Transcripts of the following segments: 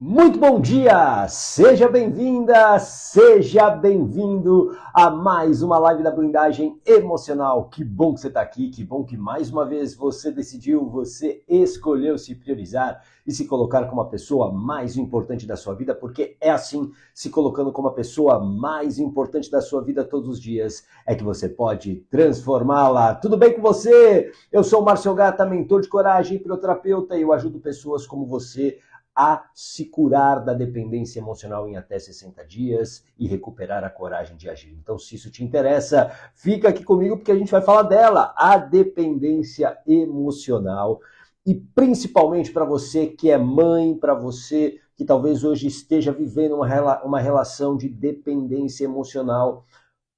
Muito bom dia! Seja bem-vinda, seja bem-vindo a mais uma live da blindagem emocional. Que bom que você está aqui, que bom que mais uma vez você decidiu, você escolheu se priorizar e se colocar como a pessoa mais importante da sua vida, porque é assim, se colocando como a pessoa mais importante da sua vida todos os dias, é que você pode transformá-la. Tudo bem com você? Eu sou o Márcio Gata, mentor de coragem, hipnoterapeuta, e eu ajudo pessoas como você a se curar da dependência emocional em até 60 dias e recuperar a coragem de agir. Então, se isso te interessa, fica aqui comigo porque a gente vai falar dela, a dependência emocional. E principalmente para você que é mãe, para você que talvez hoje esteja vivendo uma relação de dependência emocional,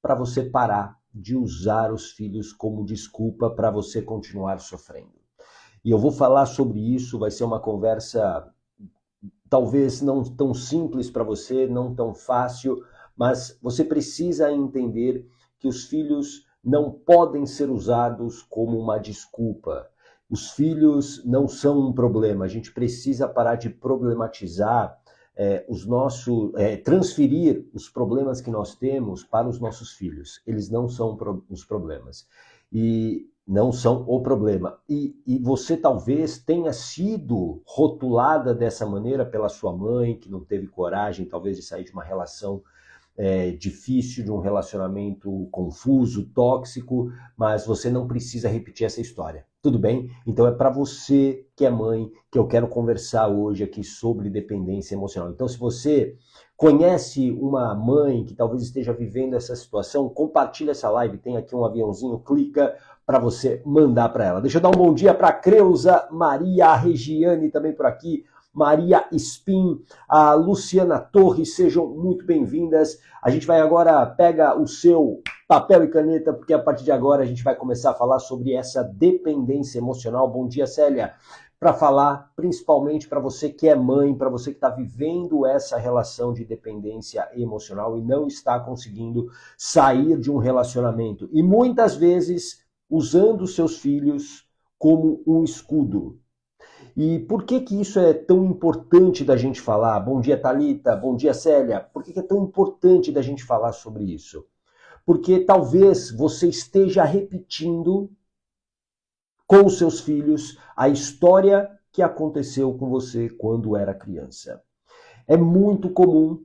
para você parar de usar os filhos como desculpa para você continuar sofrendo. E eu vou falar sobre isso, vai ser uma conversa talvez não tão simples para você, não tão fácil, mas você precisa entender que os filhos não podem ser usados como uma desculpa. Os filhos não são um problema. A gente precisa parar de problematizar transferir os problemas que nós temos para os nossos filhos. Eles não são os problemas. E não são o problema. E você talvez tenha sido rotulada dessa maneira pela sua mãe, que não teve coragem, talvez, de sair de uma relação difícil, de um relacionamento confuso, tóxico, mas você não precisa repetir essa história. Tudo bem? Então é para você que é mãe que eu quero conversar hoje aqui sobre dependência emocional. Então, se você conhece uma mãe que talvez esteja vivendo essa situação, compartilha essa live, tem aqui um aviãozinho, clica para você mandar para ela. Deixa eu dar um bom dia para a Creuza, Maria, a Regiane também por aqui, Maria Spin, a Luciana Torres, sejam muito bem-vindas. A gente vai agora, pega o seu papel e caneta, porque a partir de agora a gente vai começar a falar sobre essa dependência emocional. Bom dia, Célia. Para falar principalmente para você que é mãe, para você que está vivendo essa relação de dependência emocional e não está conseguindo sair de um relacionamento. E muitas vezes usando seus filhos como um escudo. E por que que isso é tão importante da gente falar? Bom dia, Thalita. Bom dia, Célia. Por que que é tão importante da gente falar sobre isso? Porque talvez você esteja repetindo com os seus filhos a história que aconteceu com você quando era criança. É muito comum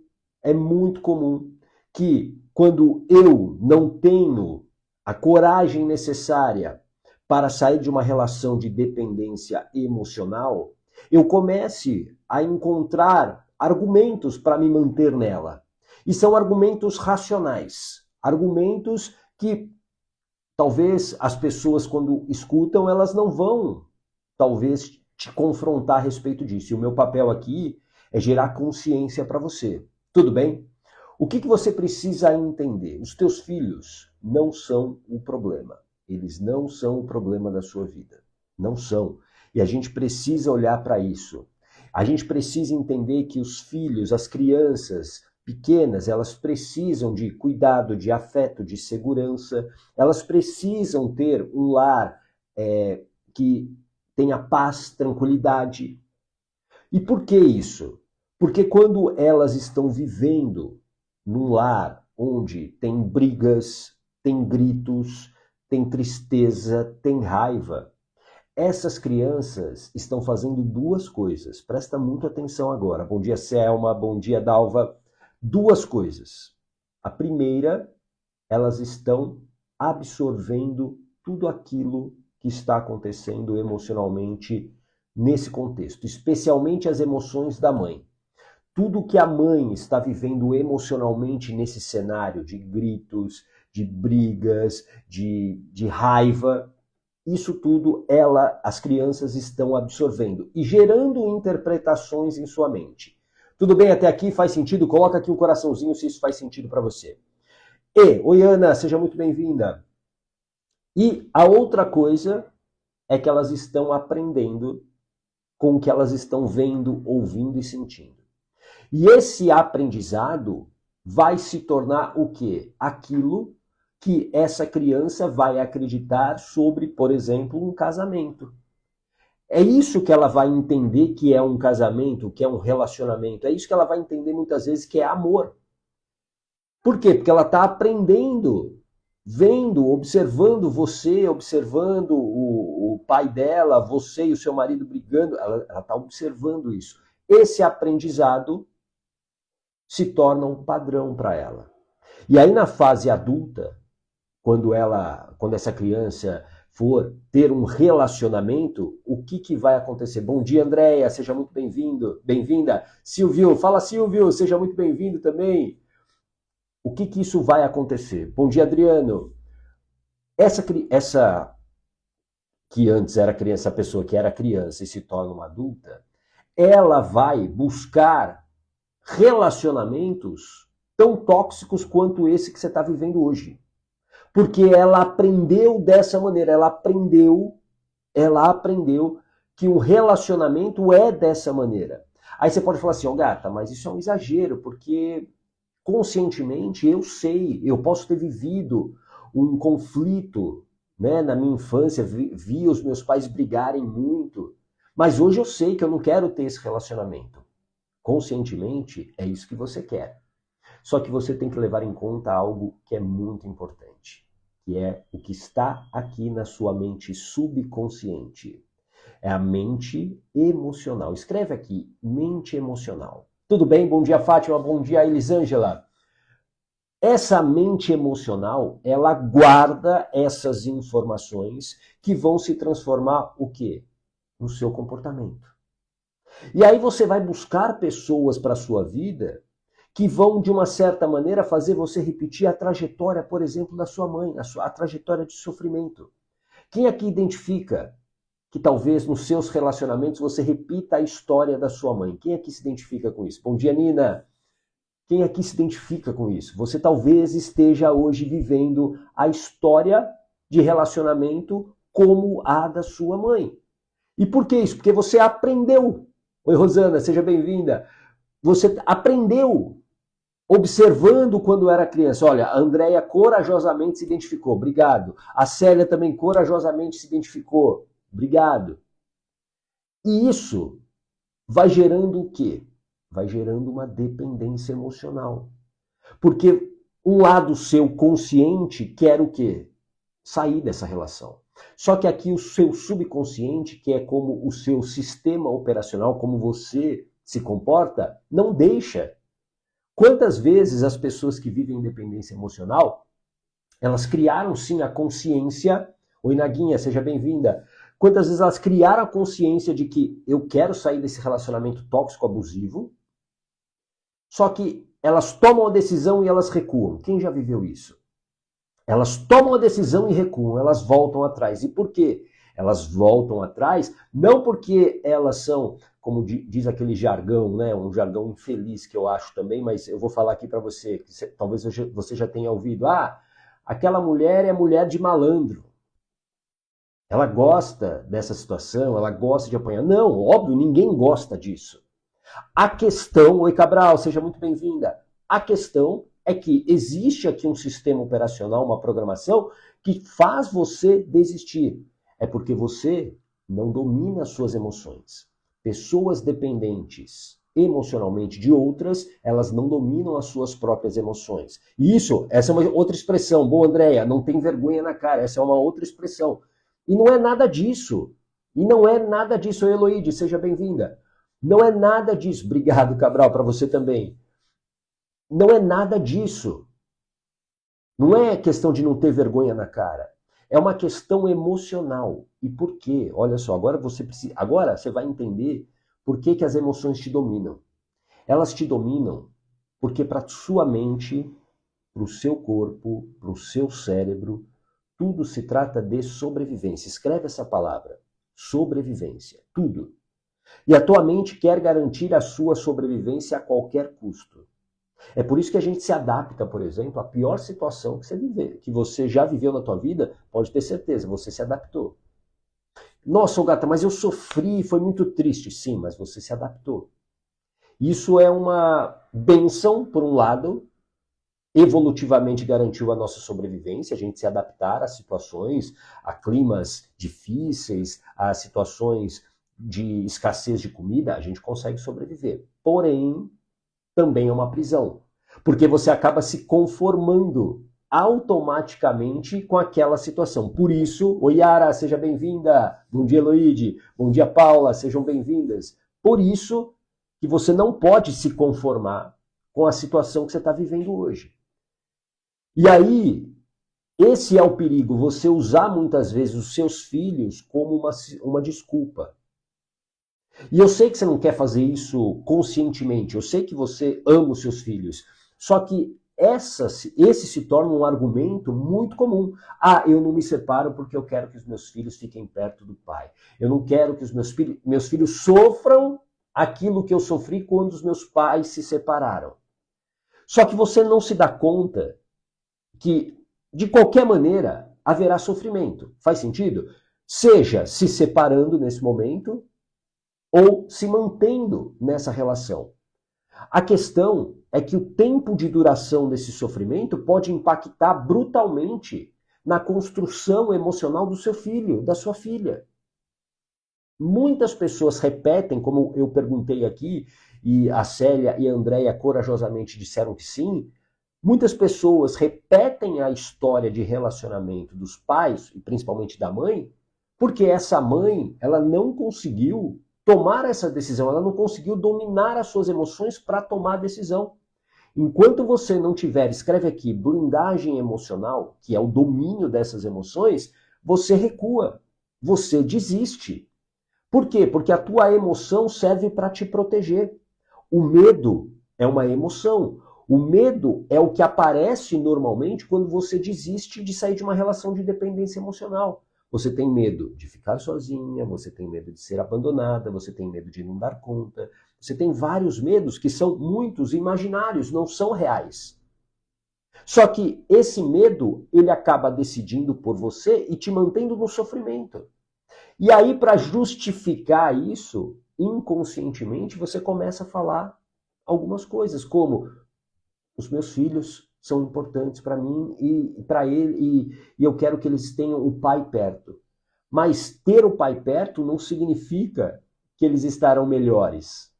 que quando eu não tenho a coragem necessária para sair de uma relação de dependência emocional, eu comece a encontrar argumentos para me manter nela. E são argumentos racionais, argumentos que talvez as pessoas, quando escutam, elas não vão, talvez, te confrontar a respeito disso. E o meu papel aqui é gerar consciência para você. Tudo bem? O que você precisa entender? Os teus filhos não são o problema. Eles não são o problema da sua vida. Não são. E a gente precisa olhar para isso. A gente precisa entender que os filhos, as crianças pequenas, elas precisam de cuidado, de afeto, de segurança. Elas precisam ter um lar que tenha paz, tranquilidade. E por que isso? Porque quando elas estão vivendo num lar onde tem brigas, tem gritos, tem tristeza, tem raiva, essas crianças estão fazendo duas coisas. Presta muita atenção agora. Bom dia, Selma. Bom dia, Dalva. Duas coisas. A primeira, elas estão absorvendo tudo aquilo que está acontecendo emocionalmente nesse contexto, especialmente as emoções da mãe. Tudo que a mãe está vivendo emocionalmente nesse cenário de gritos, de brigas, de raiva, isso tudo as crianças estão absorvendo e gerando interpretações em sua mente. Tudo bem até aqui? Faz sentido? Coloca aqui um coraçãozinho se isso faz sentido para você. Oi Ana, seja muito bem-vinda. E a outra coisa é que elas estão aprendendo com o que elas estão vendo, ouvindo e sentindo. E esse aprendizado vai se tornar o quê? Aquilo que essa criança vai acreditar sobre, por exemplo, um casamento. É isso que ela vai entender que é um casamento, que é um relacionamento. É isso que ela vai entender muitas vezes que é amor. Por quê? Porque ela está aprendendo, vendo, observando você, observando o pai dela, você e o seu marido brigando. Ela está observando isso. Esse aprendizado se torna um padrão para ela. E aí na fase adulta, quando essa criança for ter um relacionamento, o que vai acontecer? Bom dia, Andréia, seja muito bem-vindo, bem-vinda. Silvio, fala Silvio, seja muito bem-vindo também. O que isso vai acontecer? Bom dia, Adriano. Essa que antes era criança, a pessoa que era criança e se torna uma adulta, ela vai buscar relacionamentos tão tóxicos quanto esse que você está vivendo hoje. Porque ela aprendeu dessa maneira, ela aprendeu que um relacionamento é dessa maneira. Aí você pode falar assim, ó, gata, mas isso é um exagero, porque conscientemente eu sei, eu posso ter vivido um conflito, né, na minha infância, vi os meus pais brigarem muito, mas hoje eu sei que eu não quero ter esse relacionamento. Conscientemente é isso que você quer. Só que você tem que levar em conta algo que é muito importante, que é o que está aqui na sua mente subconsciente. É a mente emocional. Escreve aqui, mente emocional. Tudo bem? Bom dia, Fátima. Bom dia, Elisângela. Essa mente emocional, ela guarda essas informações que vão se transformar o quê? No seu comportamento. E aí você vai buscar pessoas para a sua vida que vão, de uma certa maneira, fazer você repetir a trajetória, por exemplo, da sua mãe, a trajetória de sofrimento. Quem aqui identifica que talvez nos seus relacionamentos você repita a história da sua mãe? Quem aqui se identifica com isso? Bom dia, Nina. Quem aqui se identifica com isso? Você talvez esteja hoje vivendo a história de relacionamento como a da sua mãe. E por que isso? Porque você aprendeu. Oi, Rosana, seja bem-vinda. Você aprendeu observando quando era criança. Olha, a Andréia corajosamente se identificou. Obrigado. A Célia também corajosamente se identificou. Obrigado. E isso vai gerando o quê? Vai gerando uma dependência emocional. Porque um lado seu consciente quer o quê? Sair dessa relação. Só que aqui o seu subconsciente, que é como o seu sistema operacional, como você se comporta, não deixa. Quantas vezes as pessoas que vivem independência emocional, elas criaram sim a consciência, oi Naguinha, seja bem-vinda, quantas vezes elas criaram a consciência de que eu quero sair desse relacionamento tóxico abusivo, só que elas tomam a decisão e elas recuam. Quem já viveu isso? Elas tomam a decisão e recuam, elas voltam atrás. E por quê? Elas voltam atrás, não porque elas são, como diz aquele jargão, né, um jargão infeliz que eu acho também, mas eu vou falar aqui para você, que talvez você já tenha ouvido, aquela mulher é mulher de malandro. Ela gosta dessa situação, ela gosta de apanhar. Não, óbvio, ninguém gosta disso. A questão, oi Cabral, seja muito bem-vinda. A questão é que existe aqui um sistema operacional, uma programação que faz você desistir. É porque você não domina as suas emoções. Pessoas dependentes emocionalmente de outras, elas não dominam as suas próprias emoções. E essa é uma outra expressão. Boa, Andréia, não tem vergonha na cara. Essa é uma outra expressão. E não é nada disso. E não é nada disso. Eloíde, seja bem-vinda. Não é nada disso. Obrigado, Cabral, para você também. Não é nada disso. Não é questão de não ter vergonha na cara. É uma questão emocional. E por quê? Olha só, agora você vai entender por que as emoções te dominam. Elas te dominam porque para sua mente, para o seu corpo, para o seu cérebro, tudo se trata de sobrevivência. Escreve essa palavra. Sobrevivência. Tudo. E a tua mente quer garantir a sua sobrevivência a qualquer custo. É por isso que a gente se adapta, por exemplo, à pior situação que você já viveu na tua vida, pode ter certeza, você se adaptou. Nossa, gata, mas eu sofri, foi muito triste. Sim, mas você se adaptou. Isso é uma bênção, por um lado, evolutivamente garantiu a nossa sobrevivência, a gente se adaptar a situações, a climas difíceis, a situações de escassez de comida, a gente consegue sobreviver. Porém, também é uma prisão. Porque você acaba se conformando automaticamente com aquela situação. Por isso, oi Yara, seja bem-vinda. Bom dia, Eloide. Bom dia, Paula. Sejam bem-vindas. Por isso que você não pode se conformar com a situação que você está vivendo hoje. E aí, esse é o perigo, você usar muitas vezes os seus filhos como uma desculpa. E eu sei que você não quer fazer isso conscientemente, eu sei que você ama os seus filhos, só que esse se torna um argumento muito comum. Ah, eu não me separo porque eu quero que os meus filhos fiquem perto do pai. Eu não quero que os meus filhos sofram aquilo que eu sofri quando os meus pais se separaram. Só que você não se dá conta que, de qualquer maneira, haverá sofrimento. Faz sentido? Seja se separando nesse momento ou se mantendo nessa relação. A questão é que o tempo de duração desse sofrimento pode impactar brutalmente na construção emocional do seu filho, da sua filha. Muitas pessoas repetem, como eu perguntei aqui, e a Célia e a Andréia corajosamente disseram que sim, muitas pessoas repetem a história de relacionamento dos pais, e principalmente da mãe, porque essa mãe, ela não conseguiu tomar essa decisão, ela não conseguiu dominar as suas emoções para tomar a decisão. Enquanto você não tiver, escreve aqui, blindagem emocional, que é o domínio dessas emoções, você recua, você desiste. Por quê? Porque a tua emoção serve para te proteger. O medo é uma emoção. O medo é o que aparece normalmente quando você desiste de sair de uma relação de dependência emocional. Você tem medo de ficar sozinha, você tem medo de ser abandonada, você tem medo de não dar conta. Você tem vários medos que são muitos imaginários, não são reais. Só que esse medo, ele acaba decidindo por você e te mantendo no sofrimento. E aí, para justificar isso, inconscientemente, você começa a falar algumas coisas, como os meus filhos são importantes para mim e para ele, e eu quero que eles tenham o pai perto. Mas ter o pai perto não significa que eles estarão melhores.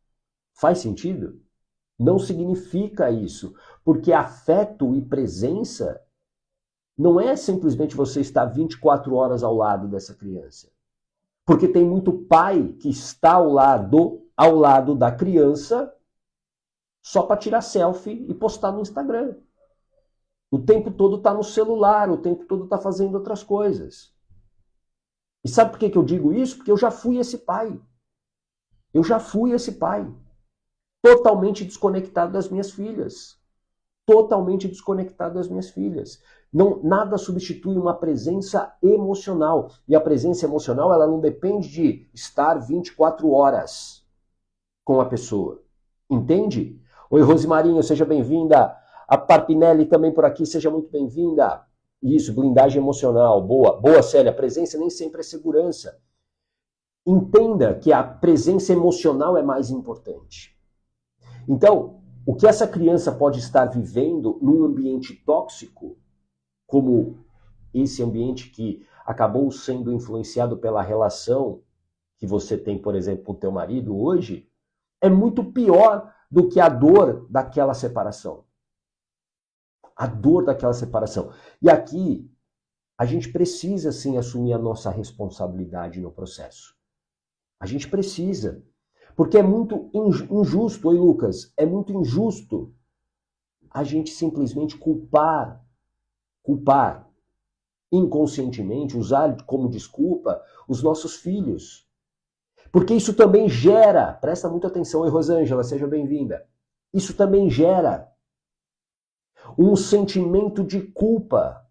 Faz sentido? Não significa isso, porque afeto e presença não é simplesmente você estar 24 horas ao lado dessa criança. Porque tem muito pai que está ao lado da criança só para tirar selfie e postar no Instagram. O tempo todo está no celular, o tempo todo está fazendo outras coisas. E sabe por que eu digo isso? Porque eu já fui esse pai. Eu já fui esse pai. Totalmente desconectado das minhas filhas. Totalmente desconectado das minhas filhas. Não, nada substitui uma presença emocional. E a presença emocional, ela não depende de estar 24 horas com a pessoa. Entende? Oi, Rosimarinho, seja bem-vinda. A Parpinelli também por aqui, seja muito bem-vinda. Isso, blindagem emocional. Boa. Boa, Célia. Presença nem sempre é segurança. Entenda que a presença emocional é mais importante. Então, o que essa criança pode estar vivendo num ambiente tóxico, como esse ambiente que acabou sendo influenciado pela relação que você tem, por exemplo, com o teu marido hoje, é muito pior do que a dor daquela separação. A dor daquela separação. E aqui, a gente precisa, sim, assumir a nossa responsabilidade no processo. A gente precisa. Porque é muito injusto, oi Lucas, é muito injusto a gente simplesmente culpar inconscientemente, usar como desculpa os nossos filhos. Porque isso também gera, presta muita atenção, oi Rosângela, seja bem-vinda, isso também gera um sentimento de culpa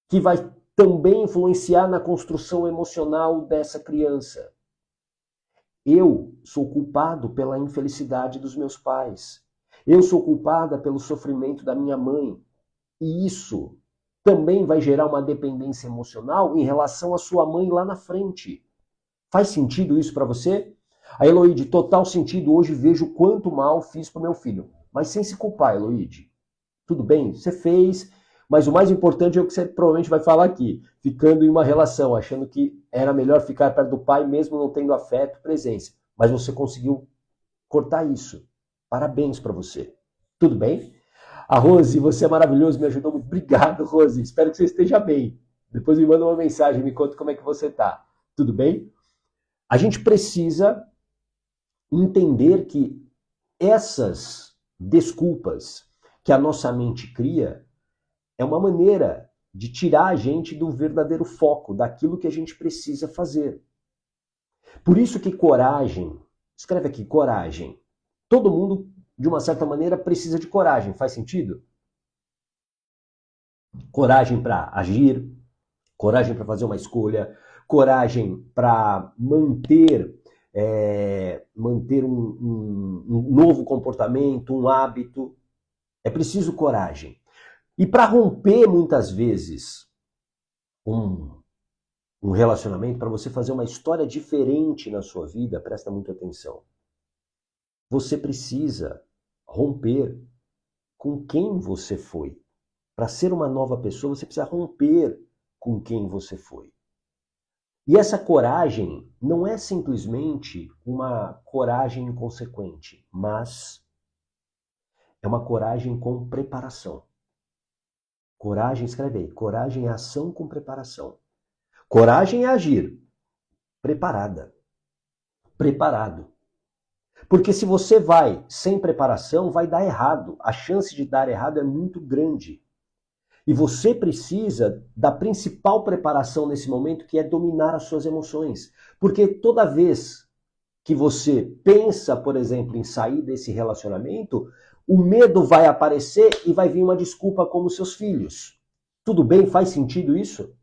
que vai também influenciar na construção emocional dessa criança. Eu sou culpado pela infelicidade dos meus pais. Eu sou culpada pelo sofrimento da minha mãe. E isso também vai gerar uma dependência emocional em relação à sua mãe lá na frente. Faz sentido isso para você? A Eloide, total sentido. Hoje vejo quanto mal fiz para meu filho. Mas sem se culpar, Eloide. Tudo bem? Você fez, Mas o mais importante é o que você provavelmente vai falar aqui, ficando em uma relação, achando que era melhor ficar perto do pai mesmo não tendo afeto, presença. Mas você conseguiu cortar isso. Parabéns para você. Tudo bem? A Rose, você é maravilhoso, me ajudou muito. Obrigado, Rose. Espero que você esteja bem. Depois me manda uma mensagem, me conta como é que você está. Tudo bem? A gente precisa entender que essas desculpas que a nossa mente cria é uma maneira de tirar a gente do verdadeiro foco, daquilo que a gente precisa fazer. Por isso que coragem, escreve aqui, coragem. Todo mundo, de uma certa maneira, precisa de coragem. Faz sentido? Coragem para agir, coragem para fazer uma escolha, coragem para manter um novo comportamento, um hábito. É preciso coragem. E para romper, muitas vezes, um relacionamento, para você fazer uma história diferente na sua vida, presta muita atenção. Você precisa romper com quem você foi. Para ser uma nova pessoa, você precisa romper com quem você foi. E essa coragem não é simplesmente uma coragem inconsequente, mas é uma coragem com preparação. Coragem, escreve aí, coragem é ação com preparação. Coragem é agir. Preparada. Preparado. Porque se você vai sem preparação, vai dar errado. A chance de dar errado é muito grande. E você precisa da principal preparação nesse momento, que é dominar as suas emoções. Porque toda vez que você pensa, por exemplo, em sair desse relacionamento, o medo vai aparecer e vai vir uma desculpa como seus filhos. Tudo bem? Faz sentido isso?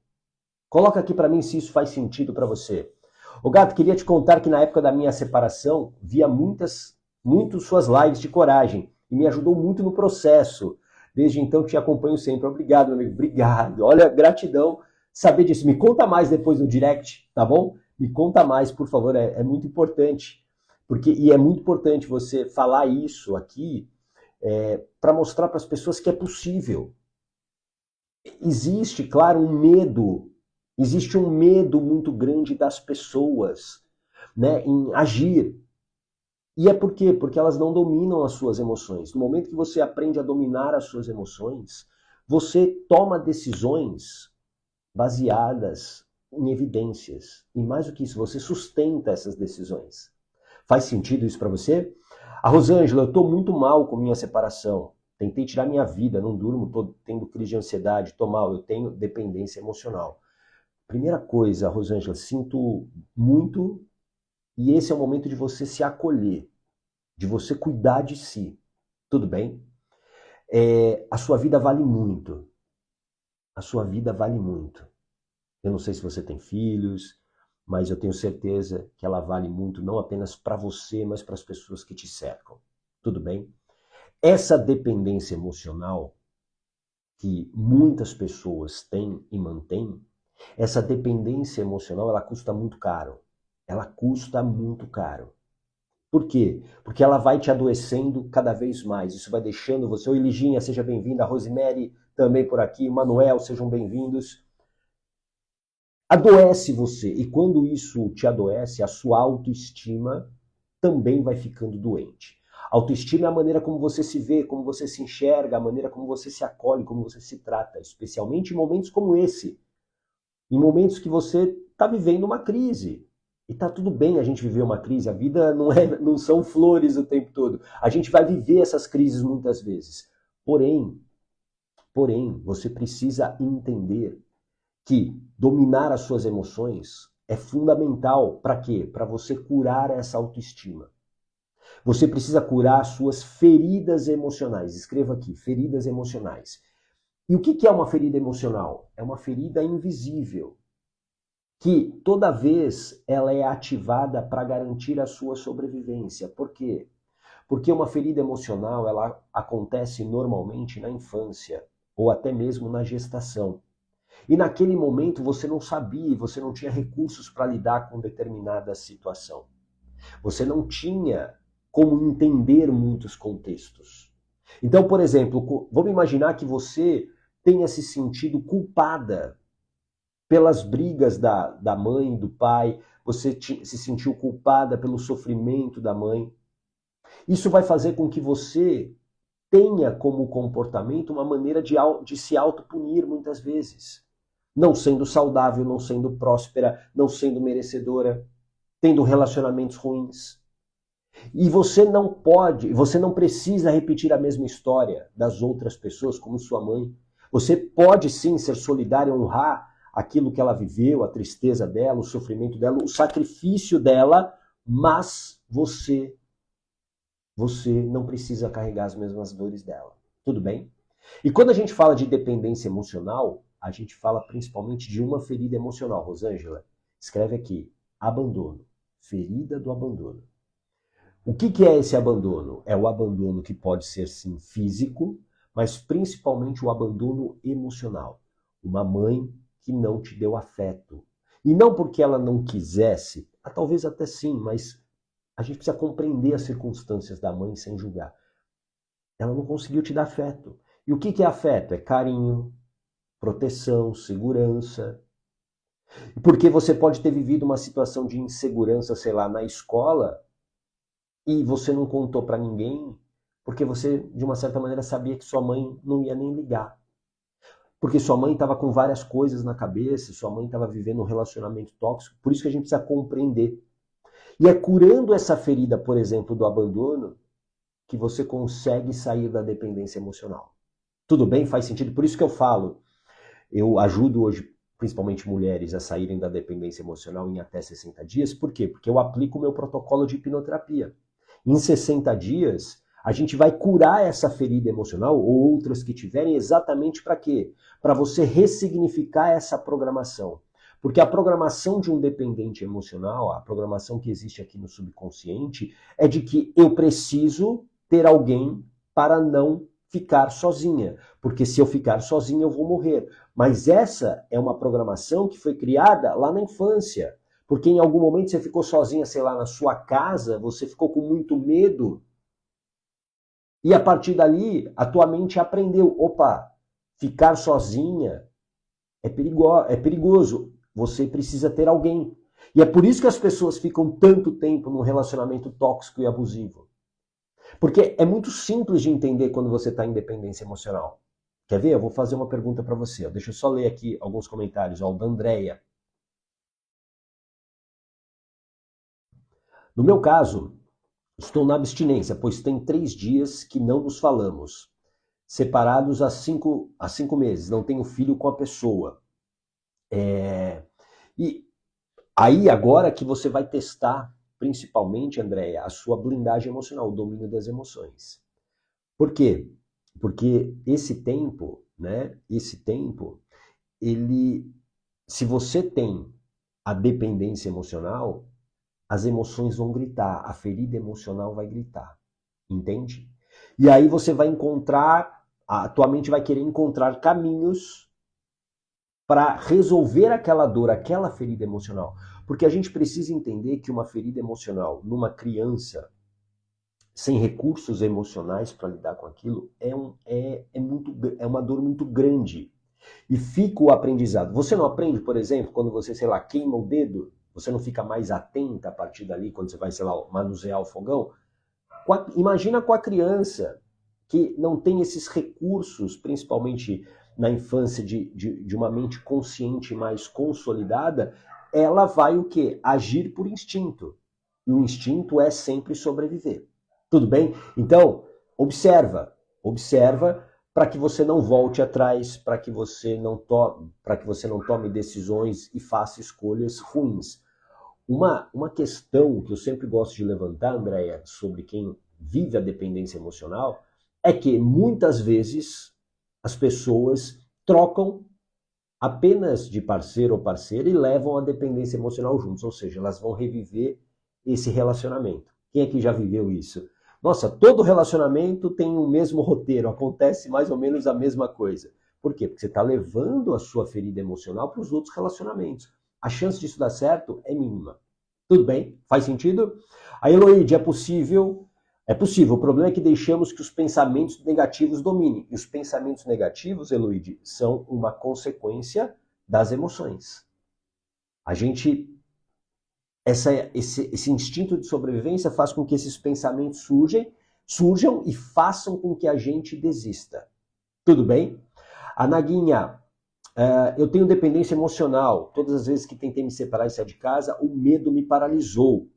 Coloca aqui para mim se isso faz sentido para você. Ô Gato, queria te contar que na época da minha separação, via muitas suas lives de coragem e me ajudou muito no processo. Desde então te acompanho sempre. Obrigado, meu amigo. Obrigado. Olha, gratidão saber disso. Me conta mais depois no direct, tá bom? Me conta mais, por favor. É muito importante. E é muito importante você falar isso aqui para mostrar para as pessoas que é possível. Existe, claro, um medo. Existe um medo muito grande das pessoas, né, em agir. E é por quê? Porque elas não dominam as suas emoções. No momento que você aprende a dominar as suas emoções, você toma decisões baseadas em evidências. E mais do que isso, você sustenta essas decisões. Faz sentido isso para você? A Rosângela, eu estou muito mal com minha separação. Tentei tirar minha vida, não durmo, estou tendo crise de ansiedade, estou mal, eu tenho dependência emocional. Primeira coisa, Rosângela, sinto muito, e esse é o momento de você se acolher, de você cuidar de si. Tudo bem? A sua vida vale muito. A sua vida vale muito. Eu não sei se você tem filhos, mas eu tenho certeza que ela vale muito, não apenas para você, mas para as pessoas que te cercam. Tudo bem? Essa dependência emocional que muitas pessoas têm e mantêm, essa dependência emocional, ela custa muito caro. Ela custa muito caro. Por quê? Porque ela vai te adoecendo cada vez mais. Isso vai deixando você... Oi, Liginha, seja bem-vinda. A Rosemary também por aqui. Manuel, sejam bem-vindos. Adoece você. E quando isso te adoece, a sua autoestima também vai ficando doente. Autoestima é a maneira como você se vê, como você se enxerga, a maneira como você se acolhe, como você se trata. Especialmente em momentos como esse. Em momentos que você está vivendo uma crise. E tá tudo bem a gente viver uma crise. A vida não são flores o tempo todo. A gente vai viver essas crises muitas vezes. Porém, você precisa entender que dominar as suas emoções é fundamental. Para quê? Para você curar essa autoestima. Você precisa curar as suas feridas emocionais. Escreva aqui, feridas emocionais. E o que é uma ferida emocional? É uma ferida invisível, que toda vez ela é ativada para garantir a sua sobrevivência. Por quê? Porque uma ferida emocional ela acontece normalmente na infância ou até mesmo na gestação. E naquele momento você não sabia, você não tinha recursos para lidar com determinada situação. Você não tinha como entender muitos contextos. Então, por exemplo, vamos imaginar que você tenha se sentido culpada pelas brigas da mãe e do pai, você se sentiu culpada pelo sofrimento da mãe. Isso vai fazer com que você tenha como comportamento uma maneira de se autopunir muitas vezes. Não sendo saudável, não sendo próspera, não sendo merecedora, tendo relacionamentos ruins. E você não precisa repetir a mesma história das outras pessoas, como sua mãe. Você pode sim ser solidário, honrar aquilo que ela viveu, a tristeza dela, o sofrimento dela, o sacrifício dela, mas você não precisa carregar as mesmas dores dela. Tudo bem? E quando a gente fala de dependência emocional, a gente fala principalmente de uma ferida emocional. Rosângela, escreve aqui, abandono, ferida do abandono. O que é esse abandono? É o abandono que pode ser, sim, físico, mas principalmente o abandono emocional. Uma mãe que não te deu afeto. E não porque ela não quisesse, talvez até sim, mas a gente precisa compreender as circunstâncias da mãe sem julgar. Ela não conseguiu te dar afeto. E o que é afeto? É carinho, proteção, segurança. Porque você pode ter vivido uma situação de insegurança, sei lá, na escola, e você não contou para ninguém, porque você, de uma certa maneira, sabia que sua mãe não ia nem ligar. Porque sua mãe estava com várias coisas na cabeça, sua mãe estava vivendo um relacionamento tóxico, por isso que a gente precisa compreender. E é curando essa ferida, por exemplo, do abandono, que você consegue sair da dependência emocional. Tudo bem? Faz sentido? Por isso que eu falo, eu ajudo hoje, principalmente mulheres, a saírem da dependência emocional em até 60 dias. Por quê? Porque eu aplico o meu protocolo de hipnoterapia. Em 60 dias, a gente vai curar essa ferida emocional ou outras que tiverem exatamente para quê? Para você ressignificar essa programação. Porque a programação de um dependente emocional, a programação que existe aqui no subconsciente, é de que eu preciso ter alguém para não ficar sozinha. Porque se eu ficar sozinha, eu vou morrer. Mas essa é uma programação que foi criada lá na infância. Porque em algum momento você ficou sozinha, sei lá, na sua casa, você ficou com muito medo. E a partir dali, a tua mente aprendeu, opa, ficar sozinha é perigoso. Você precisa ter alguém. E é por isso que as pessoas ficam tanto tempo num relacionamento tóxico e abusivo. Porque é muito simples de entender quando você está em dependência emocional. Quer ver? Eu vou fazer uma pergunta para você. Deixa eu só ler aqui alguns comentários. O da Andréia. No meu caso, estou na abstinência, pois tem 3 dias que não nos falamos. Separados há 5 meses. Não tenho filho com a pessoa. E aí agora que você vai testar, principalmente, Andréia, a sua blindagem emocional, o domínio das emoções. Por quê? Porque esse tempo, né? Se você tem a dependência emocional, as emoções vão gritar, a ferida emocional vai gritar, entende? E aí você vai a tua mente vai querer encontrar caminhos para resolver aquela dor, aquela ferida emocional. Porque a gente precisa entender que uma ferida emocional numa criança sem recursos emocionais para lidar com aquilo é uma dor muito grande. E fica o aprendizado. Você não aprende, por exemplo, quando você, sei lá, queima o dedo, você não fica mais atenta a partir dali, quando você vai, sei lá, manusear o fogão? Imagina com a criança que não tem esses recursos, principalmente na infância, de uma mente consciente mais consolidada, ela vai o quê? Agir por instinto. E o instinto é sempre sobreviver. Tudo bem? Então, observa para que você não volte atrás, para que você não tome decisões e faça escolhas ruins. Uma questão que eu sempre gosto de levantar, Andréia, sobre quem vive a dependência emocional, é que muitas vezes as pessoas trocam apenas de parceiro ou parceira e levam a dependência emocional juntos, ou seja, elas vão reviver esse relacionamento. Quem aqui já viveu isso? Nossa, todo relacionamento tem o mesmo roteiro, acontece mais ou menos a mesma coisa. Por quê? Porque você está levando a sua ferida emocional para os outros relacionamentos. A chance disso dar certo é mínima. Tudo bem? Faz sentido? A Heloíde, é possível É possível, o problema é que deixamos que os pensamentos negativos dominem. E os pensamentos negativos, Heloíde, são uma consequência das emoções. A gente, esse instinto de sobrevivência faz com que esses pensamentos surjam e façam com que a gente desista. Tudo bem? A Naguinha, eu tenho dependência emocional. Todas as vezes que tentei me separar e sair de casa, o medo me paralisou.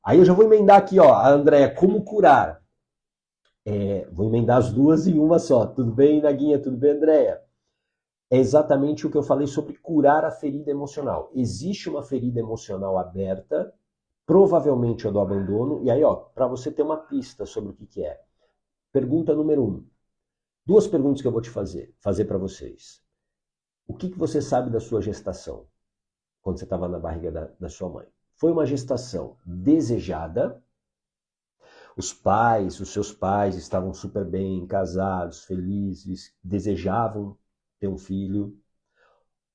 Aí eu já vou emendar aqui, ó, a Andréia, como curar? Vou emendar as duas em uma só. Tudo bem, Naguinha? Tudo bem, Andréia? É exatamente o que eu falei sobre curar a ferida emocional. Existe uma ferida emocional aberta, provavelmente a do abandono, e aí, ó, para você ter uma pista sobre o que é. Pergunta número 1. Duas perguntas que eu vou te fazer para vocês. O que você sabe da sua gestação, quando você estava na barriga da sua mãe? Foi uma gestação desejada? Os seus pais estavam super bem, casados, felizes, desejavam ter um filho?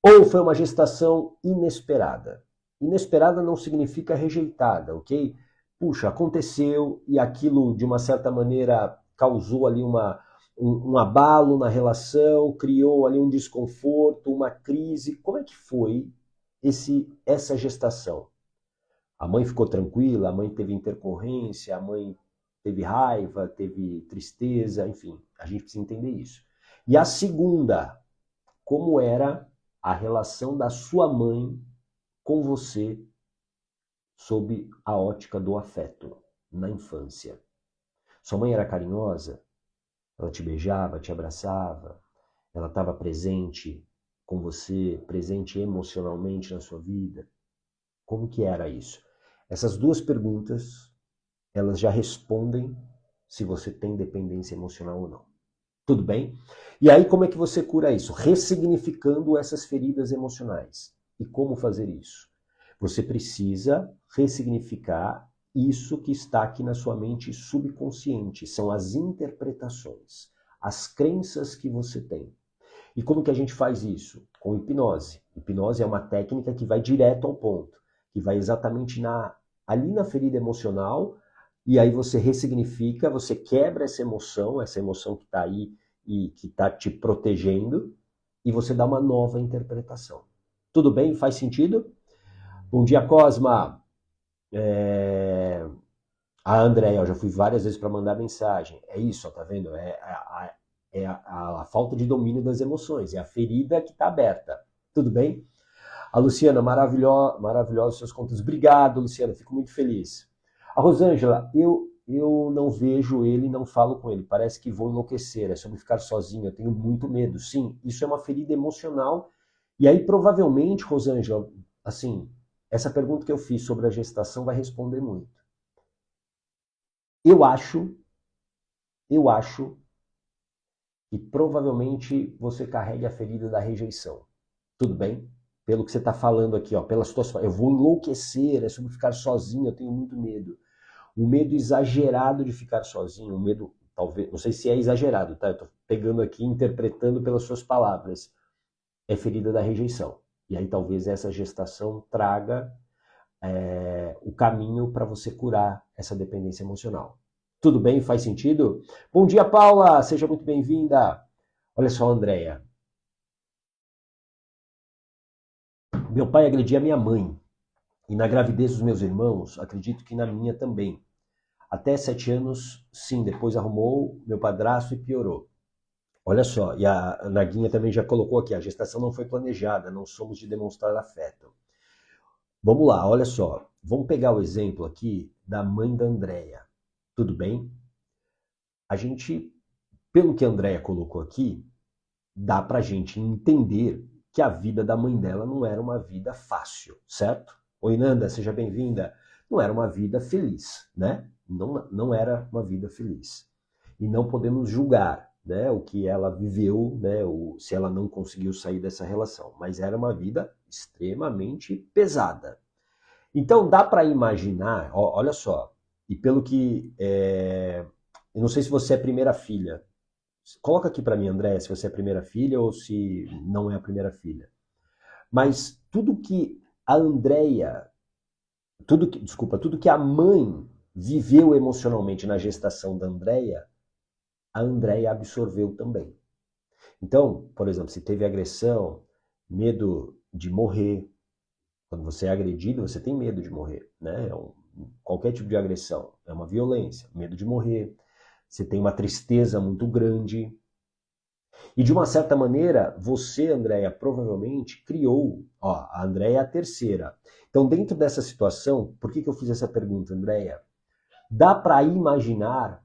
Ou foi uma gestação inesperada? Inesperada não significa rejeitada, ok? Puxa, aconteceu e aquilo, de uma certa maneira, causou ali um abalo na relação, criou ali um desconforto, uma crise. Como é que foi essa gestação? A mãe ficou tranquila, a mãe teve intercorrência, a mãe teve raiva, teve tristeza, enfim, a gente precisa entender isso. E a segunda, como era a relação da sua mãe com você sob a ótica do afeto na infância? Sua mãe era carinhosa? Ela te beijava, te abraçava? Ela estava presente com você, presente emocionalmente na sua vida? Como que era isso? Essas duas perguntas, elas já respondem se você tem dependência emocional ou não. Tudo bem? E aí como é que você cura isso? Ressignificando essas feridas emocionais. E como fazer isso? Você precisa ressignificar isso que está aqui na sua mente subconsciente. São as interpretações, as crenças que você tem. E como que a gente faz isso? Com hipnose. Hipnose é uma técnica que vai direto ao ponto, que vai exatamente ali na ferida emocional, e aí você ressignifica, você quebra essa emoção que está aí e que está te protegendo, e você dá uma nova interpretação. Tudo bem? Faz sentido? Bom dia, Cosma. A Andréia, eu já fui várias vezes para mandar mensagem. É isso, ó, tá vendo? A falta de domínio das emoções, é a ferida que está aberta. Tudo bem? A Luciana, maravilhosos seus contos. Obrigado, Luciana, fico muito feliz. A Rosângela, eu não vejo ele, não falo com ele. Parece que vou enlouquecer, é sobre ficar sozinho, eu tenho muito medo. Sim, isso é uma ferida emocional. E aí, provavelmente, Rosângela, assim, essa pergunta que eu fiz sobre a gestação vai responder muito. Eu acho que provavelmente você carrega a ferida da rejeição. Tudo bem? Pelo que você está falando aqui, ó, pelas tuas, eu vou enlouquecer, é sobre ficar sozinho, eu tenho muito medo. O medo exagerado de ficar sozinho, o medo, talvez, não sei se é exagerado, tá? Eu estou pegando aqui, interpretando pelas suas palavras. É ferida da rejeição. E aí talvez essa gestação traga o caminho para você curar essa dependência emocional. Tudo bem? Faz sentido? Bom dia, Paula! Seja muito bem-vinda! Olha só, Andréia. Meu pai agredia minha mãe. E na gravidez dos meus irmãos, acredito que na minha também. Até 7 anos, sim, depois arrumou meu padrasto e piorou. Olha só, e a Naguinha também já colocou aqui, a gestação não foi planejada, não somos de demonstrar afeto. Vamos lá, olha só, vamos pegar o exemplo aqui da mãe da Andréia, tudo bem? A gente, pelo que a Andréia colocou aqui, dá pra gente entender que a vida da mãe dela não era uma vida fácil, certo? Oi, Nanda, seja bem-vinda. Não era uma vida feliz, né? Não era uma vida feliz. E não podemos julgar, né, o que ela viveu, né, se ela não conseguiu sair dessa relação. Mas era uma vida extremamente pesada. Então dá para imaginar, ó, olha só, e pelo que... eu não sei se você é primeira filha. Coloca aqui para mim, André, se você é a primeira filha ou se não é a primeira filha. Mas tudo que a Andréia, tudo que a mãe viveu emocionalmente na gestação da Andréia, a Andréia absorveu também. Então, por exemplo, se teve agressão, medo de morrer, quando você é agredido, você tem medo de morrer, né? Qualquer tipo de agressão é uma violência, medo de morrer. Você tem uma tristeza muito grande. E de uma certa maneira, você, Andréia, provavelmente criou. Ó, a Andréia é a terceira. Então, dentro dessa situação, por que eu fiz essa pergunta, Andréia? Dá para imaginar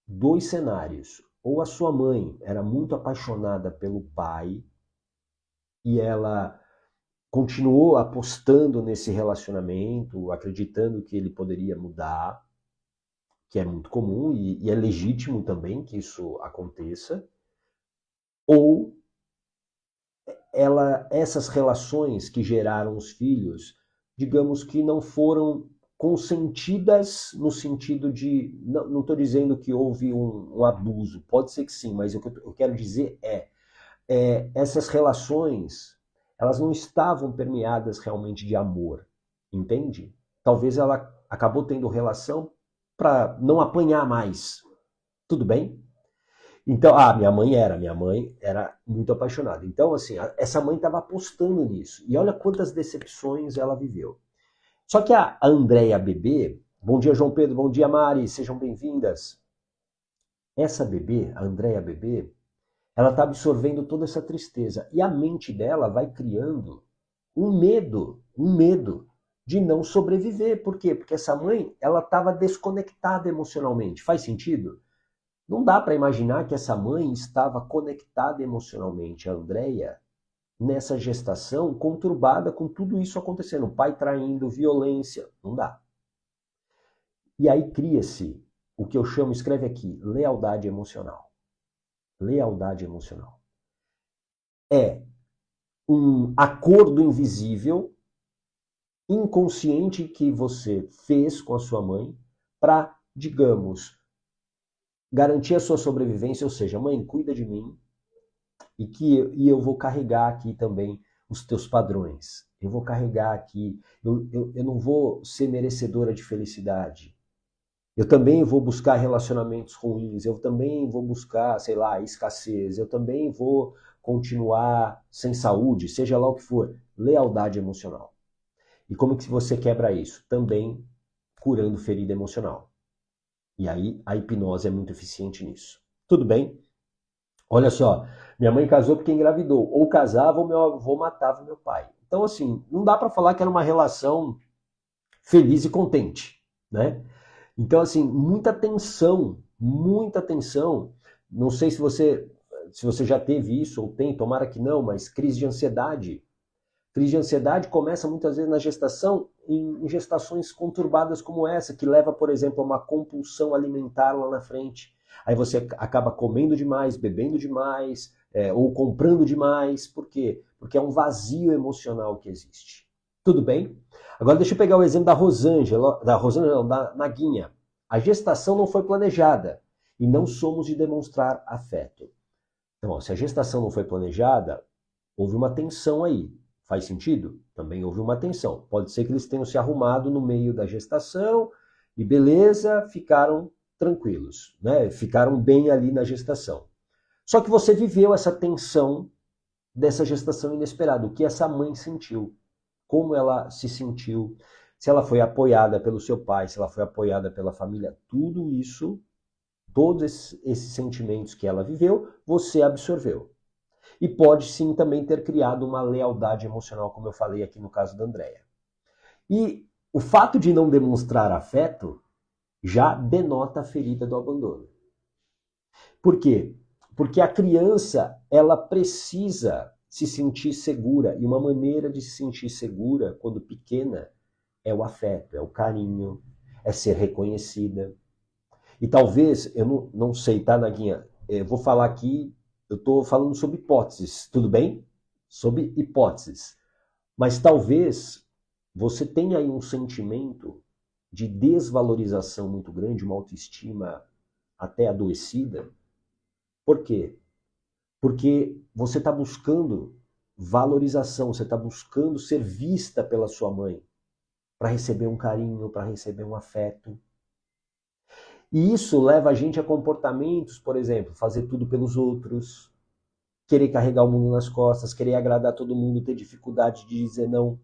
dois cenários. Ou a sua mãe era muito apaixonada pelo pai e ela continuou apostando nesse relacionamento, acreditando que ele poderia mudar, que é muito comum e é legítimo também que isso aconteça. Ou essas relações que geraram os filhos, digamos que não foram consentidas no sentido de, não estou dizendo que houve um abuso, pode ser que sim, mas o que eu quero dizer essas relações, elas não estavam permeadas realmente de amor, entende? Talvez ela acabou tendo relação para não apanhar mais, tudo bem? Então, minha mãe era muito apaixonada. Então, assim, essa mãe estava apostando nisso. E olha quantas decepções ela viveu. Só que a Andréia bebê, bom dia João Pedro, bom dia Mari, sejam bem-vindas. Essa bebê, a Andréia bebê, ela está absorvendo toda essa tristeza. E a mente dela vai criando um medo de não sobreviver. Por quê? Porque essa mãe, ela estava desconectada emocionalmente. Faz sentido? Não dá para imaginar que essa mãe estava conectada emocionalmente, a Andréia, nessa gestação conturbada com tudo isso acontecendo. O pai traindo, violência. Não dá. E aí cria-se o que eu chamo, escreve aqui, lealdade emocional. Lealdade emocional. É um acordo invisível, inconsciente que você fez com a sua mãe para, digamos, garantir a sua sobrevivência, ou seja, mãe, cuida de mim e eu vou carregar aqui também os teus padrões. Eu vou carregar aqui, eu não vou ser merecedora de felicidade. Eu também vou buscar relacionamentos ruins, eu também vou buscar, sei lá, escassez, eu também vou continuar sem saúde, seja lá o que for. Lealdade emocional. E como que você quebra isso? Também curando ferida emocional. E aí a hipnose é muito eficiente nisso. Tudo bem? Olha só, minha mãe casou porque engravidou. Ou casava ou meu avô matava meu pai. Então, assim, não dá para falar que era uma relação feliz e contente, né? Então, assim, muita tensão, muita tensão. Não sei se você já teve isso ou tem, tomara que não, mas crise de ansiedade. Crise de ansiedade começa muitas vezes na gestação, em gestações conturbadas como essa, que leva, por exemplo, a uma compulsão alimentar lá na frente. Aí você acaba comendo demais, bebendo demais, ou comprando demais. Por quê? Porque é um vazio emocional que existe. Tudo bem? Agora deixa eu pegar o exemplo da Rosângela, não, da Naguinha. A gestação não foi planejada e não somos de demonstrar afeto. Então, ó, se a gestação não foi planejada, houve uma tensão aí. Faz sentido? Também houve uma tensão. Pode ser que eles tenham se arrumado no meio da gestação e beleza, ficaram tranquilos, né? Ficaram bem ali na gestação. Só que você viveu essa tensão dessa gestação inesperada, o que essa mãe sentiu, como ela se sentiu, se ela foi apoiada pelo seu pai, se ela foi apoiada pela família, tudo isso, todos esses sentimentos que ela viveu, você absorveu. E pode sim também ter criado uma lealdade emocional, como eu falei aqui no caso da Andréia. E o fato de não demonstrar afeto já denota a ferida do abandono. Por quê? Porque a criança, ela precisa se sentir segura, e uma maneira de se sentir segura quando pequena é o afeto, é o carinho, é ser reconhecida. E talvez, eu não sei, tá, Naguinha? Eu vou falar aqui, eu estou falando sobre hipóteses, tudo bem? Sobre hipóteses. Mas talvez você tenha aí um sentimento de desvalorização muito grande, uma autoestima até adoecida. Por quê? Porque você está buscando valorização, você está buscando ser vista pela sua mãe para receber um carinho, para receber um afeto. E isso leva a gente a comportamentos, por exemplo, fazer tudo pelos outros, querer carregar o mundo nas costas, querer agradar todo mundo, ter dificuldade de dizer não.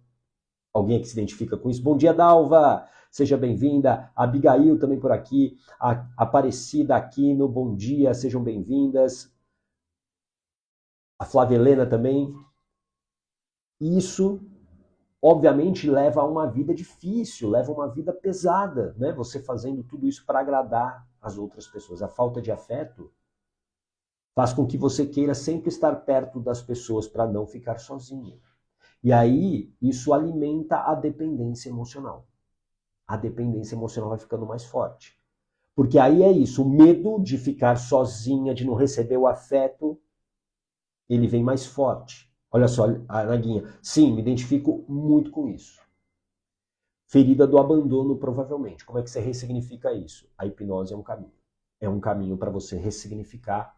Alguém que se identifica com isso? Bom dia, Dalva! Seja bem-vinda. A Abigail também por aqui. A Aparecida Aquino, bom dia, sejam bem-vindas. A Flávia Helena também. Isso, obviamente, leva a uma vida difícil, leva a uma vida pesada, né? Você fazendo tudo isso para agradar as outras pessoas. A falta de afeto faz com que você queira sempre estar perto das pessoas para não ficar sozinho. E aí, isso alimenta a dependência emocional. A dependência emocional vai ficando mais forte. Porque aí é isso, o medo de ficar sozinha, de não receber o afeto, ele vem mais forte. Olha só, a Naguinha. Sim, me identifico muito com isso. Ferida do abandono, provavelmente. Como é que você ressignifica isso? A hipnose é um caminho. É um caminho para você ressignificar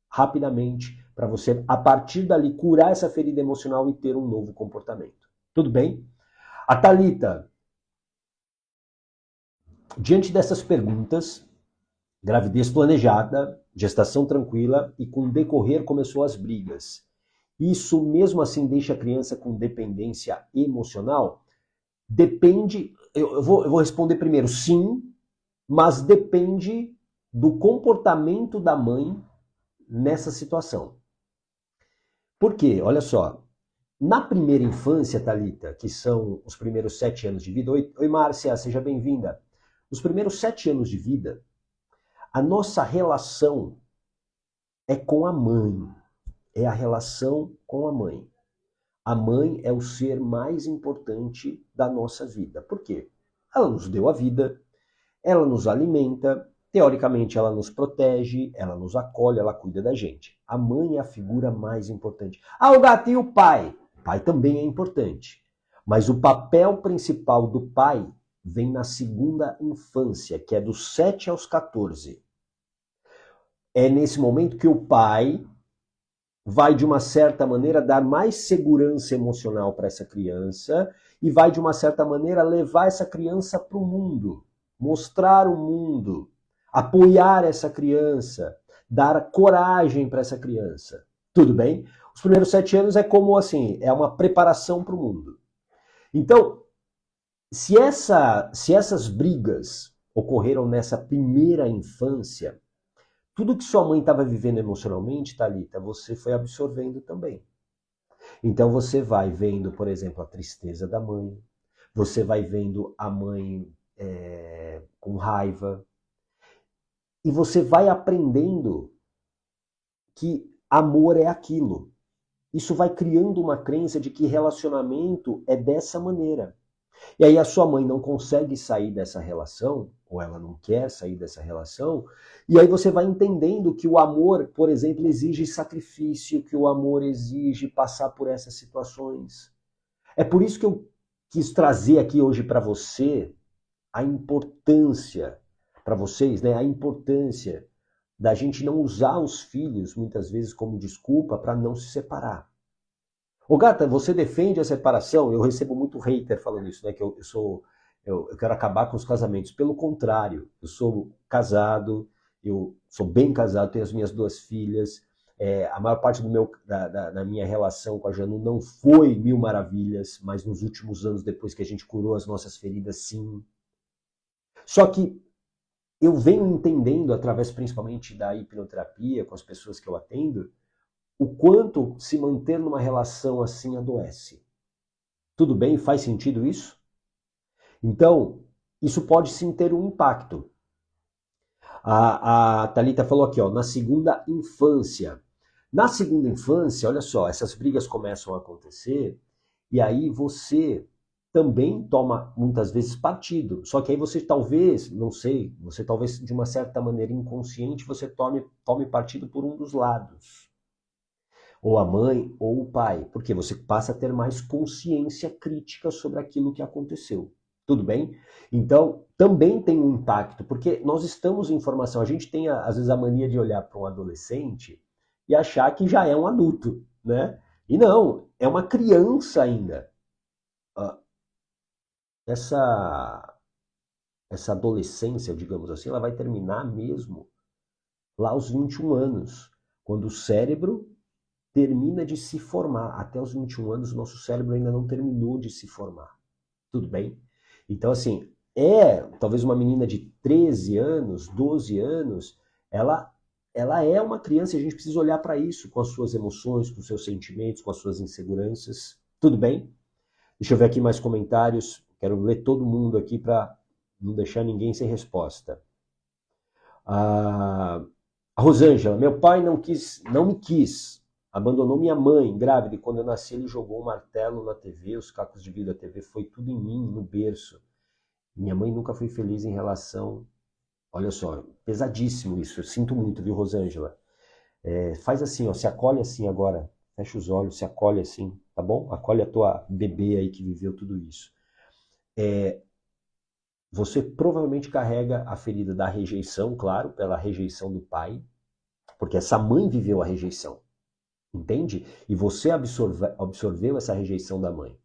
rapidamente, para você, a partir dali, curar essa ferida emocional e ter um novo comportamento. Tudo bem? A Thalita, diante dessas perguntas, gravidez planejada, gestação tranquila e com o decorrer começou as brigas. Isso mesmo assim deixa a criança com dependência emocional? Depende, eu vou responder primeiro sim, mas depende do comportamento da mãe nessa situação. Por quê? Olha só, na primeira infância, Thalita, que são os primeiros 7 anos de vida, oi Márcia, seja bem-vinda. Os primeiros 7 anos de vida, a nossa relação é com a mãe, é a relação com a mãe. A mãe é o ser mais importante da nossa vida. Por quê? Ela nos deu a vida, ela nos alimenta, teoricamente ela nos protege, ela nos acolhe, ela cuida da gente. A mãe é a figura mais importante. Ah, o gato e o pai. O pai também é importante. Mas o papel principal do pai vem na segunda infância, que é dos 7 aos 14. É nesse momento que o pai vai, de uma certa maneira, dar mais segurança emocional para essa criança e vai, de uma certa maneira, levar essa criança para o mundo, mostrar o mundo, apoiar essa criança, dar coragem para essa criança. Tudo bem? Os primeiros 7 anos é como assim, é uma preparação para o mundo. Então, se essas brigas ocorreram nessa primeira infância, tudo que sua mãe estava vivendo emocionalmente, Thalita, você foi absorvendo também. Então você vai vendo, por exemplo, a tristeza da mãe, você vai vendo a mãe com raiva, e você vai aprendendo que amor é aquilo. Isso vai criando uma crença de que relacionamento é dessa maneira. E aí a sua mãe não consegue sair dessa relação, ou ela não quer sair dessa relação, e aí você vai entendendo que o amor, por exemplo, exige sacrifício, que o amor exige passar por essas situações. É por isso que eu quis trazer aqui hoje para você a importância, para vocês, né, a importância da gente não usar os filhos, muitas vezes, como desculpa para não se separar. Ô Gata, você defende a separação? Eu recebo muito hater falando isso, né? Que eu quero acabar com os casamentos. Pelo contrário, eu sou casado, eu sou bem casado, tenho as minhas 2 filhas. A maior parte da minha relação com a Janu não foi mil maravilhas, mas nos últimos anos, depois que a gente curou as nossas feridas, sim. Só que eu venho entendendo, através principalmente da hipnoterapia, com as pessoas que eu atendo, o quanto se manter numa relação assim adoece. Tudo bem? Faz sentido isso? Então, isso pode sim ter um impacto. A Thalita falou aqui, ó, na segunda infância. Na segunda infância, olha só, essas brigas começam a acontecer e aí você também toma muitas vezes partido. Só que aí você talvez, não sei, você talvez de uma certa maneira inconsciente, você tome partido por um dos lados. Ou a mãe ou o pai, porque você passa a ter mais consciência crítica sobre aquilo que aconteceu. Tudo bem? Então, também tem um impacto, porque nós estamos em formação. A gente tem, às vezes, a mania de olhar para um adolescente e achar que já é um adulto, né? E não, é uma criança ainda. Essa essa adolescência, digamos assim, ela vai terminar mesmo lá aos 21 anos, quando o cérebro termina de se formar. Até os 21 anos, o nosso cérebro ainda não terminou de se formar. Tudo bem? Então, assim, talvez uma menina de 13 anos, 12 anos, ela é uma criança e a gente precisa olhar para isso, com as suas emoções, com os seus sentimentos, com as suas inseguranças. Tudo bem? Deixa eu ver aqui mais comentários. Quero ler todo mundo aqui para não deixar ninguém sem resposta. A Rosângela, meu pai não me quis, abandonou minha mãe grávida e quando eu nasci ele jogou um martelo na TV, os cacos de vidro da TV, foi tudo em mim, no berço. Minha mãe nunca foi feliz em relação... Olha só, pesadíssimo isso, eu sinto muito, viu, Rosângela? Faz assim, ó, se acolhe assim agora, fecha os olhos, se acolhe assim, tá bom? Acolhe a tua bebê aí que viveu tudo isso. Você provavelmente carrega a ferida da rejeição, claro, pela rejeição do pai, porque essa mãe viveu a rejeição, entende? E você absorveu essa rejeição da mãe.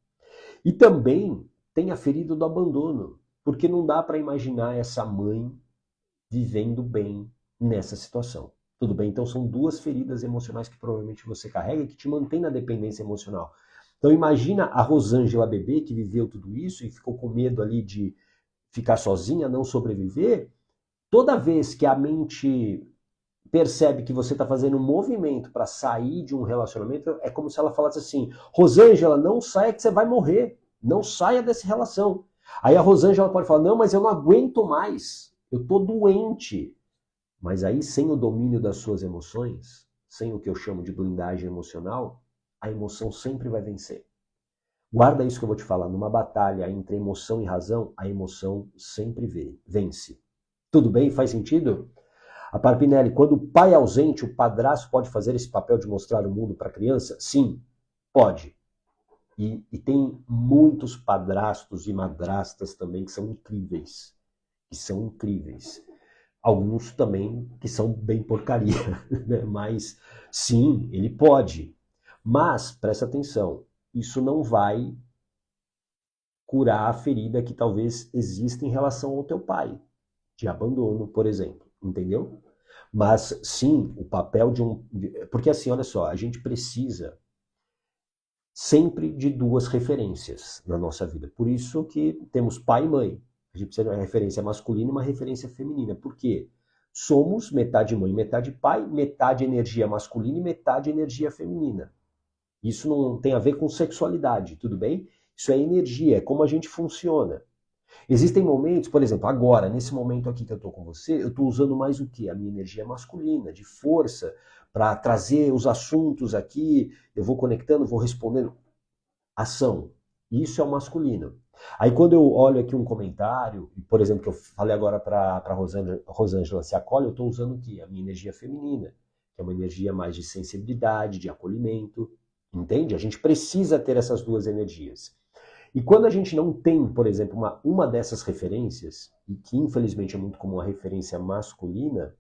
E também tem a ferida do abandono, porque não dá para imaginar essa mãe vivendo bem nessa situação. Tudo bem? Então são duas feridas emocionais que provavelmente você carrega e que te mantém na dependência emocional. Então imagina a Rosângela bebê que viveu tudo isso e ficou com medo ali de ficar sozinha, não sobreviver. Toda vez que a mente percebe que você está fazendo um movimento para sair de um relacionamento, é como se ela falasse assim, Rosângela, não saia que você vai morrer. Não saia dessa relação. Aí a Rosângela pode falar, não, mas eu não aguento mais. Eu estou doente. Mas aí, sem o domínio das suas emoções, sem o que eu chamo de blindagem emocional, a emoção sempre vai vencer. Guarda isso que eu vou te falar. Numa batalha entre emoção e razão, a emoção sempre vence. Tudo bem? Faz sentido? A Parpinelli, quando o pai é ausente, o padrasto pode fazer esse papel de mostrar o mundo para a criança? Sim, pode. E tem muitos padrastos e madrastas também que são incríveis. Que são incríveis. Alguns também que são bem porcaria. Né? Mas sim, ele pode. Mas, presta atenção, isso não vai curar a ferida que talvez exista em relação ao teu pai. De abandono, por exemplo. Entendeu? Mas sim, o papel de um... Porque assim, olha só, a gente precisa sempre de duas referências na nossa vida. Por isso que temos pai e mãe. A gente precisa de uma referência masculina e uma referência feminina. Por quê? Somos metade mãe, metade pai, metade energia masculina e metade energia feminina. Isso não tem a ver com sexualidade, tudo bem? Isso é energia, é como a gente funciona. Existem momentos, por exemplo, agora, nesse momento aqui que eu estou com você, eu estou usando mais o quê? A minha energia masculina, de força, para trazer os assuntos aqui, eu vou conectando, vou respondendo. Ação. Isso é o masculino. Aí quando eu olho aqui um comentário, por exemplo, que eu falei agora para Rosângela se acolhe, eu estou usando o quê? A minha energia feminina, que é uma energia mais de sensibilidade, de acolhimento. Entende? A gente precisa ter essas duas energias. E quando a gente não tem, por exemplo, uma dessas referências, e que infelizmente é muito comum a referência masculina,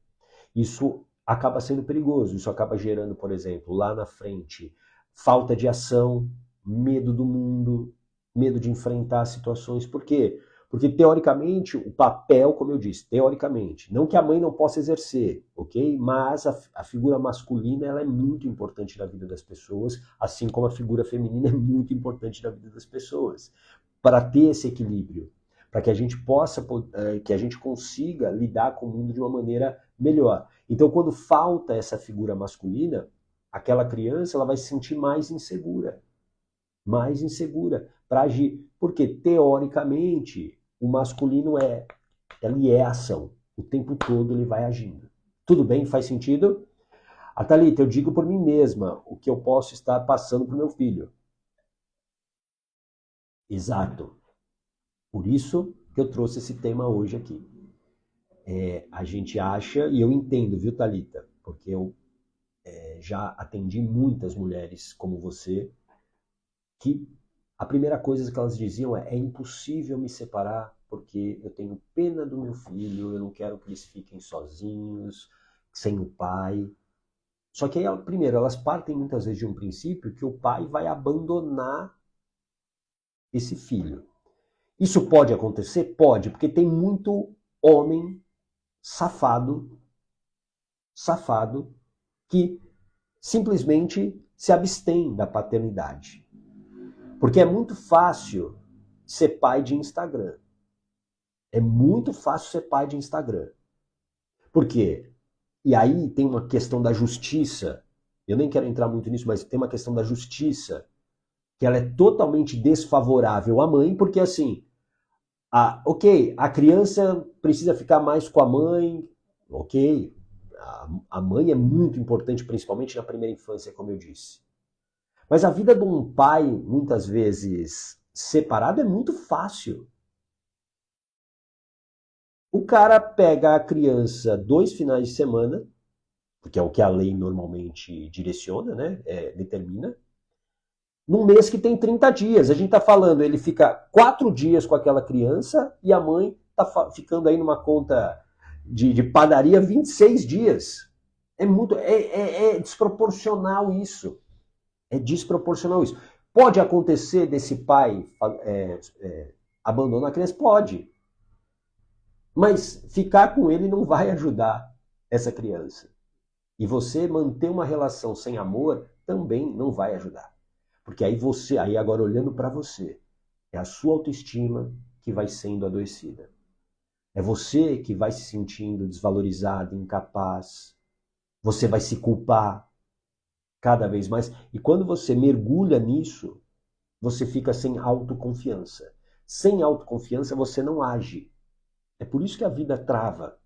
isso acaba sendo perigoso. Isso acaba gerando, por exemplo, lá na frente, falta de ação, medo do mundo, medo de enfrentar situações. Por quê? Porque, teoricamente, o papel, como eu disse, teoricamente, não que a mãe não possa exercer, ok? Mas a figura masculina ela é muito importante na vida das pessoas, assim como a figura feminina é muito importante na vida das pessoas, para ter esse equilíbrio, para que a gente possa, que a gente consiga lidar com o mundo de uma maneira melhor. Então, quando falta essa figura masculina, aquela criança ela vai se sentir mais insegura para agir, porque teoricamente o masculino ele é ação, o tempo todo ele vai agindo. Tudo bem? Faz sentido? A Thalita, eu digo por mim mesma o que eu posso estar passando para o meu filho. Exato. Por isso que eu trouxe esse tema hoje aqui. A gente acha, e eu entendo, viu, Thalita? Porque eu já atendi muitas mulheres como você, que a primeira coisa que elas diziam é impossível me separar porque eu tenho pena do meu filho, eu não quero que eles fiquem sozinhos, sem o pai. Só que aí, primeiro, elas partem muitas vezes de um princípio que o pai vai abandonar esse filho. Isso pode acontecer? Pode, porque tem muito homem safado que simplesmente se abstém da paternidade. Porque é muito fácil ser pai de Instagram. É muito fácil ser pai de Instagram. Por quê? E aí tem uma questão da justiça. Eu nem quero entrar muito nisso, mas tem uma questão da justiça que ela é totalmente desfavorável à mãe, porque assim, ok, a criança precisa ficar mais com a mãe, ok, a mãe é muito importante, principalmente na primeira infância, como eu disse. Mas a vida de um pai, muitas vezes separado, é muito fácil. O cara pega a criança 2 finais de semana, porque é o que a lei normalmente direciona, né? Determina, num mês que tem 30 dias. A gente está falando, ele fica 4 dias com aquela criança e a mãe está ficando aí numa conta de padaria 26 dias. É desproporcional isso. É desproporcional isso. Pode acontecer desse pai abandonar a criança? Pode. Mas ficar com ele não vai ajudar essa criança. E você manter uma relação sem amor também não vai ajudar. Porque aí agora olhando para você, é a sua autoestima que vai sendo adoecida. É você que vai se sentindo desvalorizado, incapaz. Você vai se culpar cada vez mais. E quando você mergulha nisso, você fica sem autoconfiança. Sem autoconfiança, você não age. É por isso que a vida trava.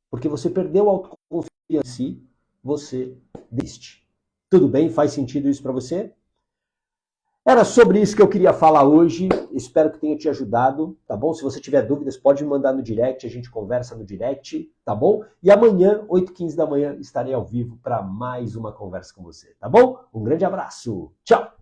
Porque você perdeu a autoconfiança em si, você desiste. Tudo bem? Faz sentido isso para você? Era sobre isso que eu queria falar hoje. Espero que tenha te ajudado, tá bom? Se você tiver dúvidas, pode me mandar no direct, a gente conversa no direct, tá bom? E amanhã, 8h15 da manhã, estarei ao vivo para mais uma conversa com você, tá bom? Um grande abraço. Tchau!